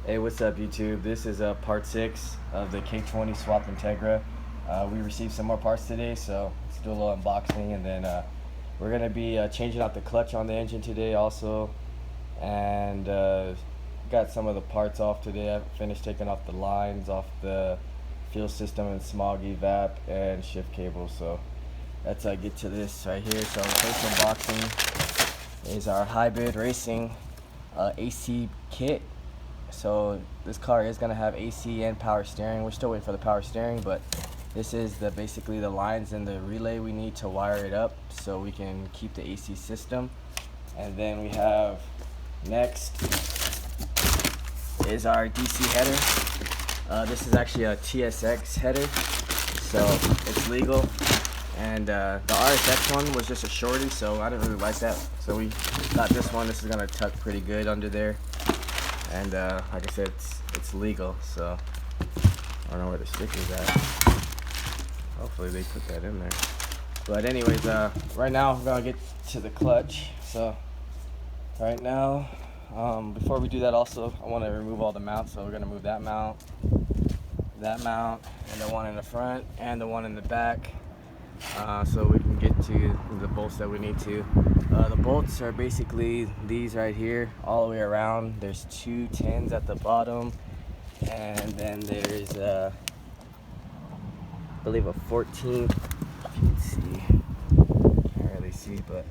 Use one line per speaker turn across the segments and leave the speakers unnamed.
Hey, what's up YouTube? This is part 6 of the K20 swap Integra. We received some more parts today, so let's do a little unboxing, and then we're going to be changing out the clutch on the engine today also, and got some of the parts off today. I finished taking off the lines off the fuel system and smog evap and shift cable, so let's get to this right here. So first unboxing is our hybrid racing AC kit. So this car is going to have AC and power steering. We're still waiting for the power steering, but this is basically the lines and the relay we need to wire it up so we can keep the AC system. And then we have next is our DC header. This is actually a TSX header, so it's legal. And the RSX one was just a shorty, so I didn't really like that. So we got this one. This is going to tuck pretty good under there. And like I said, it's legal, so I don't know where the sticker's at. Hopefully they put that in there. But anyways, right now I'm gonna get to the clutch. So right now, before we do that, also I want to remove all the mounts. So we're gonna move that mount, and the one in the front, and the one in the back, so we can get to the bolts that we need to. The bolts are basically these right here, all the way around. There's 2 10s at the bottom, and then there's I believe a 14. If you can see, can't really see, but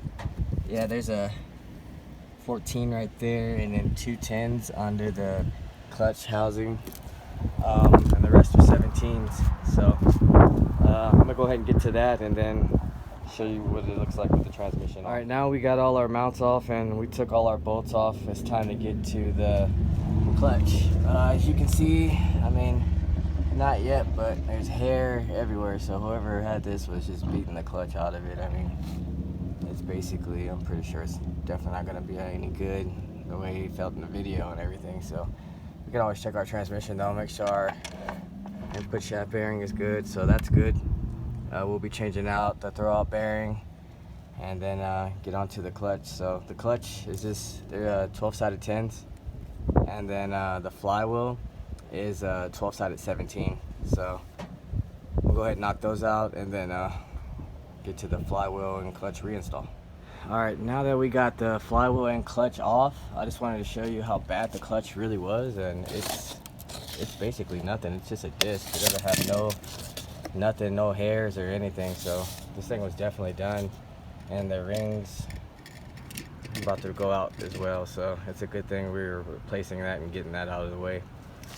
yeah, there's a 14 right there, and then 2 10s under the clutch housing, and the rest are 17s. So I'm gonna go ahead and get to that, and then show you what it looks like with the transmission. All right, now we got all our mounts off and we took all our bolts off. It's time to get to the clutch. As you can see, I mean, not yet, but there's hair everywhere, so whoever had this was just beating the clutch out of it. I mean, it's basically, I'm pretty sure it's definitely not going to be any good the way he felt in the video and everything. So we can always check our transmission though, make sure our input shaft bearing is good, so that's good. We'll be changing out the throwout bearing, and then get onto the clutch. So the clutch is just, they're 12-sided 10s, and then the flywheel is 12-sided 17. So we'll go ahead and knock those out, and then get to the flywheel and clutch reinstall. Alright, now that we got the flywheel and clutch off, I just wanted to show you how bad the clutch really was, and it's basically nothing. It's just a disc. It doesn't have nothing, no hairs or anything. So this thing was definitely done, and the rings are about to go out as well, so it's a good thing we were replacing that and getting that out of the way.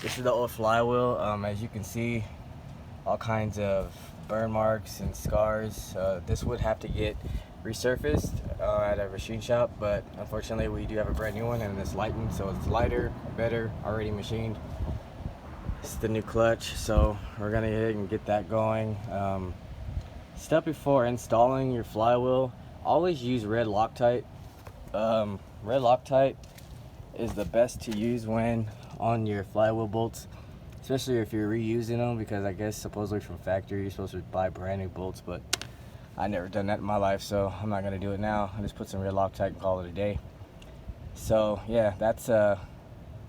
This is the old flywheel. As you can see, all kinds of burn marks and scars. This would have to get resurfaced at a machine shop, but unfortunately we do have a brand new one, and it's lightened, so it's lighter, better, already machined. It's the new clutch, so we're gonna go ahead and get that going. Step before installing your flywheel, always use red Loctite. Red Loctite is the best to use when on your flywheel bolts, especially if you're reusing them, because I guess supposedly from factory you're supposed to buy brand new bolts, but I never done that in my life, so I'm not gonna do it now. I just put some red Loctite and call it a day. So yeah, that's the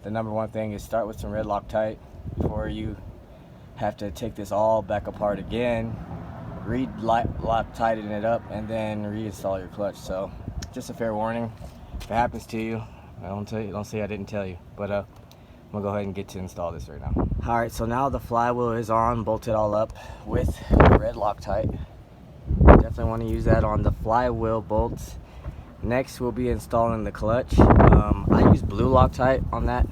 number one thing, is start with some red Loctite before you have to take this all back apart again, Loctiting it up, and then reinstall your clutch. So just a fair warning, if it happens to you, don't say I didn't tell you. But I'm gonna go ahead and get to install this right now. All right, so now the flywheel is on, bolted all up with red Loctite. Definitely want to use that on the flywheel bolts. Next we'll be installing the clutch. I use blue Loctite on that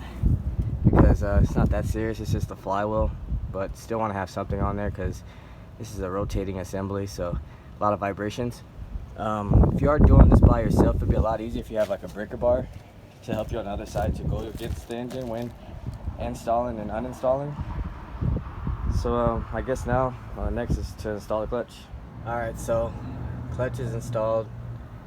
because it's not that serious, it's just the flywheel, but still want to have something on there because this is a rotating assembly, so a lot of vibrations. If you are doing this by yourself, it'd be a lot easier if you have like a breaker bar to help you on the other side to go against the engine when installing and uninstalling. So I guess now next is to install the clutch. Alright, so clutch is installed,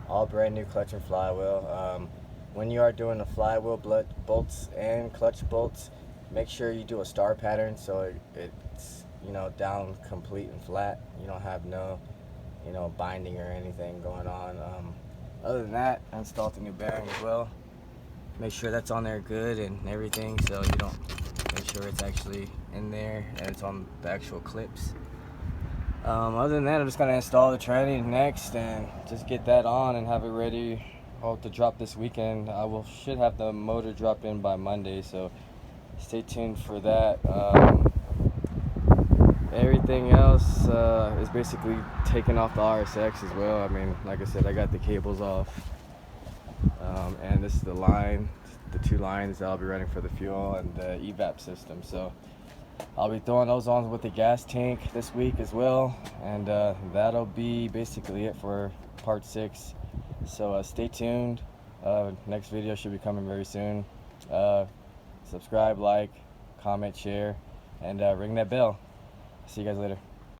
all brand new clutch and flywheel. When you are doing the flywheel bolts and clutch bolts, make sure you do a star pattern so it's, you know, down complete and flat. You don't have no, you know, binding or anything going on. Other than that, I installed the new bearing as well. make sure that's on there good and everything, so you don't, make sure it's actually in there and it's on the actual clips. Other than that, I'm just gonna install the tranny next and just get that on and have it ready. Hope to drop this weekend. Should have the motor drop in by Monday, so stay tuned for that. Everything else is basically taking off the RSX as well. I mean, like I said, I got the cables off, and this is the line, the 2 lines that I'll be running for the fuel and the evap system. So I'll be throwing those on with the gas tank this week as well, and that'll be basically it for part 6. So stay tuned. Next video should be coming very soon. Subscribe, like, comment, share, and ring that bell. See you guys later.